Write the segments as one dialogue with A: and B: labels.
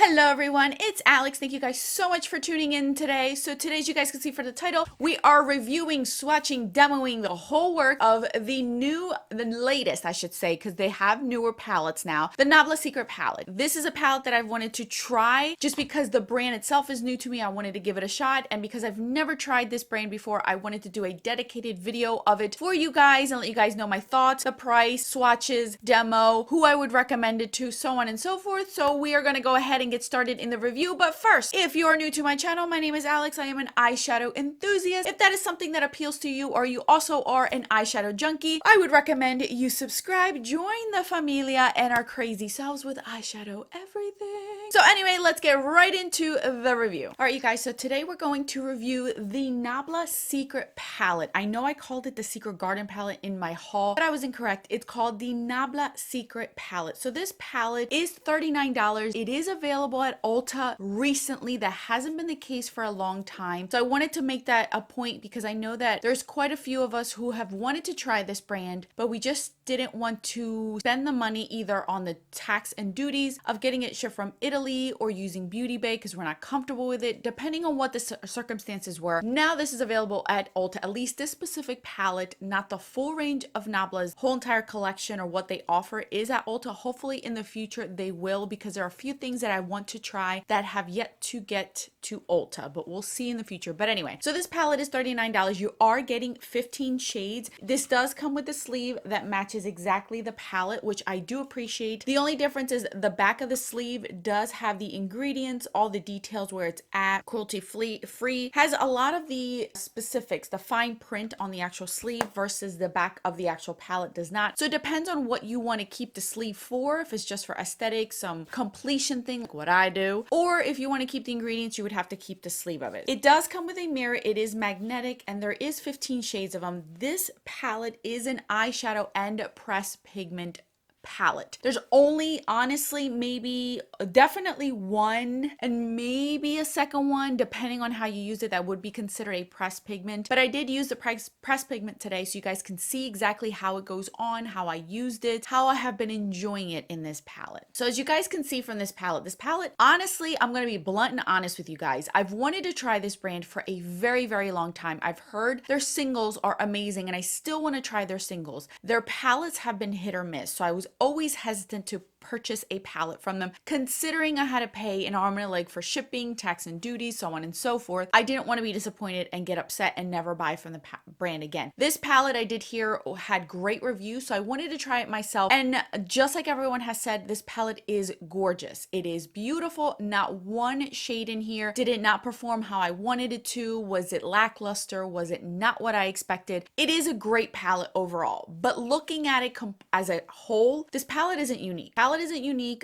A: Hello everyone, it's Alex. Thank you guys so much for tuning in today. So today, as you guys can see for the title, we are reviewing, swatching, demoing the whole work of the latest, I should say, because they have newer palettes now, the Nabla Secret palette. This is a palette that I've wanted to try just because the brand itself is new to me. I wanted to give it a shot, and because I've never tried this brand before, I wanted to do a dedicated video of it for you guys and let you guys know my thoughts, the price, swatches, demo, who I would recommend it to, so on and so forth. So we are going to go ahead and get started in the review. But first, if you are new to my channel, my name is Alex. I am an eyeshadow enthusiast. If that is something that appeals to you, or you also are an eyeshadow junkie, I would recommend you subscribe, join the familia, and our crazy selves with eyeshadow everything. So anyway, let's get right into the review. All right, you guys, so today we're going to review the Nabla Secret palette. I know I called it the Secret Garden palette in my haul, but I was incorrect. It's called the Nabla Secret palette. So this palette is $39. It is available at Ulta recently. That hasn't been the case for a long time. So I wanted to make that a point because I know that there's quite a few of us who have wanted to try this brand, but we just didn't want to spend the money either on the tax and duties of getting it shipped from Italy or using Beauty Bay because we're not comfortable with it, depending on what the circumstances were. Now this is available at Ulta, at least this specific palette, not the full range of Nabla's whole entire collection or what they offer is at Ulta. Hopefully in the future they will, because there are a few things that I want to try that have yet to get to Ulta, but we'll see in the future. But anyway, so this palette is $39. You are getting 15 shades. This does come with a sleeve that matches exactly the palette, which I do appreciate. The only difference is the back of the sleeve does have the ingredients, all the details, where it's at, cruelty free, has a lot of the specifics, the fine print on the actual sleeve versus the back of the actual palette does not. So it depends on what you want to keep the sleeve for, if it's just for aesthetics, some completion thing like what I do, or if you want to keep the ingredients, you would have to keep the sleeve of it. It does come with a mirror. It is magnetic, and there is 15 shades of them. This palette is an eyeshadow and press pigment palette. There's only, honestly, definitely one and maybe a second one, depending on how you use it, that would be considered a pressed pigment. But I did use the pressed pigment today, so you guys can see exactly how it goes on, how I used it, how I have been enjoying it in this palette. So as you guys can see from this palette, honestly, I'm going to be blunt and honest with you guys. I've wanted to try this brand for a very, very long time. I've heard their singles are amazing, and I still want to try their singles. Their palettes have been hit or miss, so I was always hesitant to purchase a palette from them, considering I had to pay an arm and a leg for shipping, tax and duties, so on and so forth. I didn't want to be disappointed and get upset and never buy from the brand again. This palette I did hear had great reviews, so I wanted to try it myself, and just like everyone has said, this palette is gorgeous. It is beautiful. Not one shade in here did it not perform how I wanted it to. Was it lackluster? Was it not what I expected? It is a great palette overall, but looking at it as a whole, this palette isn't unique.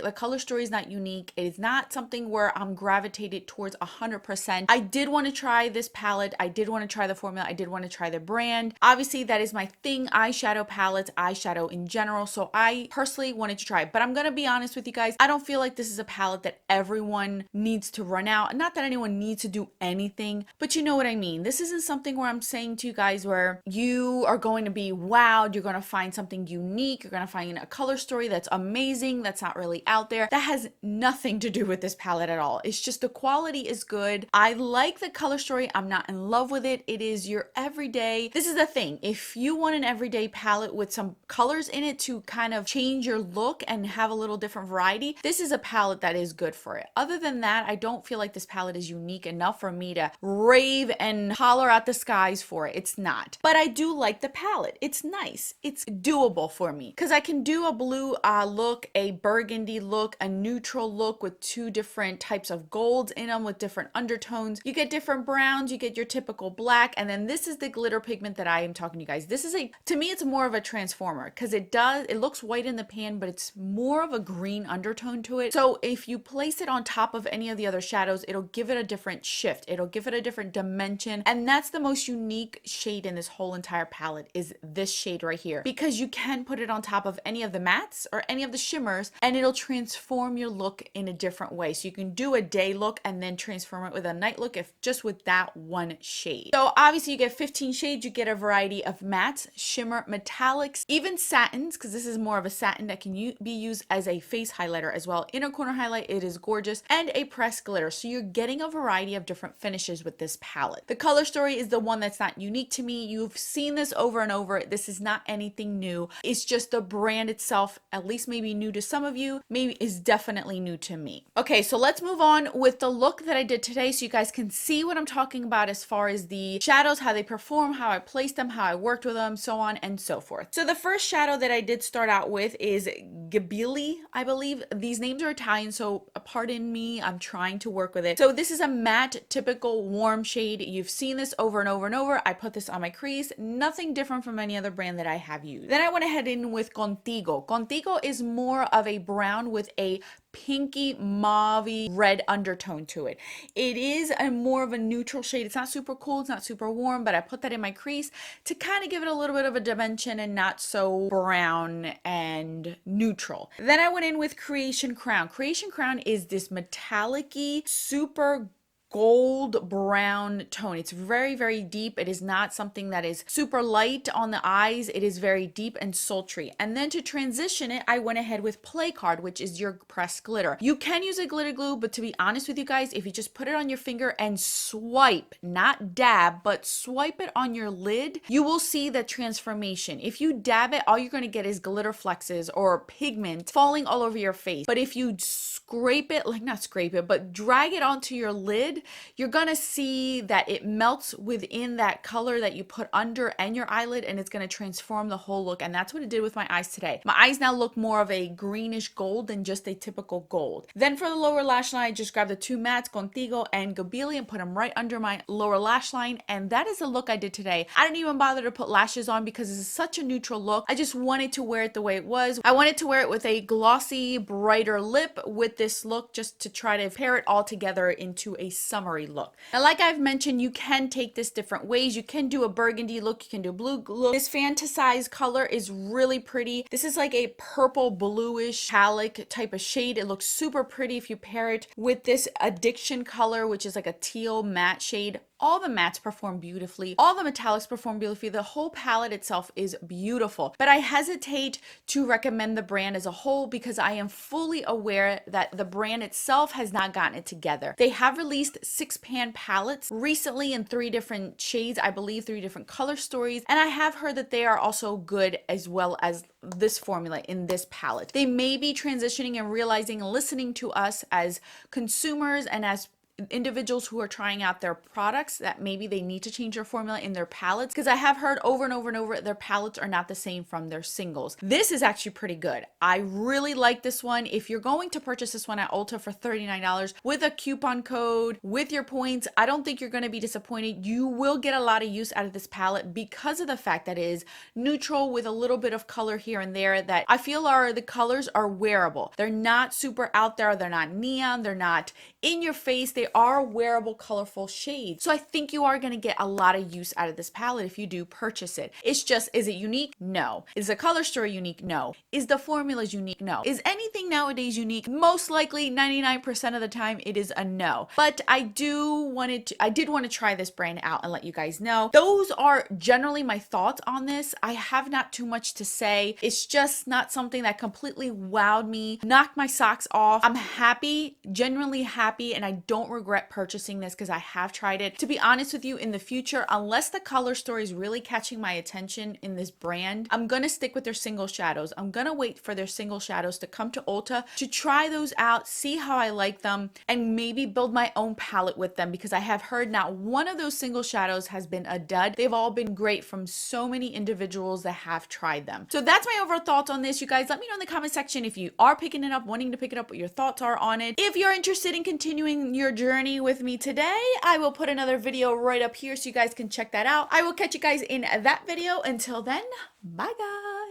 A: The color story is not unique. It is not something where I'm gravitated towards 100%. I did want to try this palette. I did want to try the formula. I did want to try the brand. Obviously, that is my thing, eyeshadow palettes, eyeshadow in general. So I personally wanted to try it. But I'm going to be honest with you guys. I don't feel like this is a palette that everyone needs to run out. Not that anyone needs to do anything, but you know what I mean. This isn't something where I'm saying to you guys where you are going to be wowed. You're going to find something unique. You're going to find a color story that's amazing, that's not really out there. That has nothing to do with this palette at all. It's just the quality is good. I like the color story. I'm not in love with it. It is your everyday. This is the thing. If you want an everyday palette with some colors in it to kind of change your look and have a little different variety, this is a palette that is good for it. Other than that, I don't feel like this palette is unique enough for me to rave and holler at the skies for it. It's not. But I do like the palette. It's nice. It's doable for me because I can do a blue look, a burgundy look, a neutral look with two different types of golds in them with different undertones. You get different browns, you get your typical black, and then this is the glitter pigment that I am talking to you guys. This is to me, it's more of a transformer because it looks white in the pan, but it's more of a green undertone to it. So if you place it on top of any of the other shadows, it'll give it a different shift. It'll give it a different dimension. And that's the most unique shade in this whole entire palette, is this shade right here, because you can put it on top of any of the mattes or any of the shimmers shimmers, and it'll transform your look in a different way. So you can do a day look and then transform it with a night look if just with that one shade. So obviously you get 15 shades, you get a variety of mattes, shimmer, metallics, even satins, because this is more of a satin that can be used as a face highlighter as well. Inner corner highlight, it is gorgeous, and a pressed glitter. So you're getting a variety of different finishes with this palette. The color story is the one that's not unique to me. You've seen this over and over. This is not anything new. It's just the brand itself, at least maybe new to some of you, maybe is definitely new to me. Okay, so let's move on with the look that I did today so you guys can see what I'm talking about as far as the shadows, how they perform, how I placed them, how I worked with them, so on and so forth. So the first shadow that I did start out with is Gabili, I believe. These names are Italian, so pardon me, I'm trying to work with it. So this is a matte, typical warm shade. You've seen this over and over and over. I put this on my crease. Nothing different from any other brand that I have used. Then I went ahead in with Contigo. Contigo is more of a brown with a pinky mauve red undertone to it. It is a more of a neutral shade. It's not super cool, it's not super warm, but I put that in my crease to kind of give it a little bit of a dimension and not so brown and neutral. Then I went in with Creation Crown. Creation Crown is this metallic-y, super gold brown tone. It's very, very deep. It is not something that is super light on the eyes. It is very deep and sultry. And then to transition it, I went ahead with Play Card, which is your pressed glitter. You can use a glitter glue, but to be honest with you guys, if you just put it on your finger and swipe, not dab, but swipe it on your lid, you will see the transformation. If you dab it, all you're going to get is glitter flexes or pigment falling all over your face. But if you scrape it, like not scrape it, but drag it onto your lid, you're gonna see that it melts within that color that you put under and your eyelid, and it's gonna transform the whole look. And that's what it did with my eyes today. My eyes now look more of a greenish gold than just a typical gold. Then for the lower lash line, I just grabbed the two mattes, Contigo and Gabili, and put them right under my lower lash line. And that is the look I did today. I didn't even bother to put lashes on because this is such a neutral look. I just wanted to wear it the way it was. I wanted to wear it with a glossy, brighter lip with this look, just to try to pair it all together into a summery look. Now, like I've mentioned, you can take this different ways. You can do a burgundy look, you can do a blue look. This fantasized color is really pretty. This is like a purple bluish metallic type of shade. It looks super pretty if you pair it with this addiction color, which is like a teal matte shade. All the mattes perform beautifully. All the metallics perform beautifully. The whole palette itself is beautiful. But I hesitate to recommend the brand as a whole because I am fully aware that the brand itself has not gotten it together. They have released 6-pan palettes recently in 3 different shades, I believe 3 different color stories. And I have heard that they are also good as well as this formula in this palette. They may be transitioning and realizing and listening to us as consumers and as individuals who are trying out their products that maybe they need to change their formula in their palettes, because I have heard over and over and over their palettes are not the same from their singles. This is actually pretty good. I really like this one. If you're going to purchase this one at Ulta for $39 with a coupon code, with your points, I don't think you're going to be disappointed. You will get a lot of use out of this palette because of the fact that it is neutral with a little bit of color here and there that I feel the colors are wearable. They're not super out there. They're not neon. They're not in your face. They are wearable, colorful shades. So I think you are going to get a lot of use out of this palette if you do purchase it. It's just, is it unique? No. Is the color story unique? No. Is the formulas unique? No. Is anything nowadays unique? Most likely 99% of the time it is a no. But I did want to try this brand out and let you guys know. Those are generally my thoughts on this. I have not too much to say. It's just not something that completely wowed me, knocked my socks off. I'm happy, genuinely happy, and I don't regret purchasing this because I have tried it. To be honest with you, in the future, unless the color story is really catching my attention in this brand, I'm gonna stick with their single shadows. I'm gonna wait for their single shadows to come to Ulta to try those out, see how I like them, and maybe build my own palette with them, because I have heard not one of those single shadows has been a dud. They've all been great from so many individuals that have tried them. So that's my overall thoughts on this. You guys, let me know in the comment section if you are picking it up, wanting to pick it up, what your thoughts are on it. If you're interested in continuing your journey with me today, I will put another video right up here so you guys can check that out. I will catch you guys in that video. Until then, bye guys.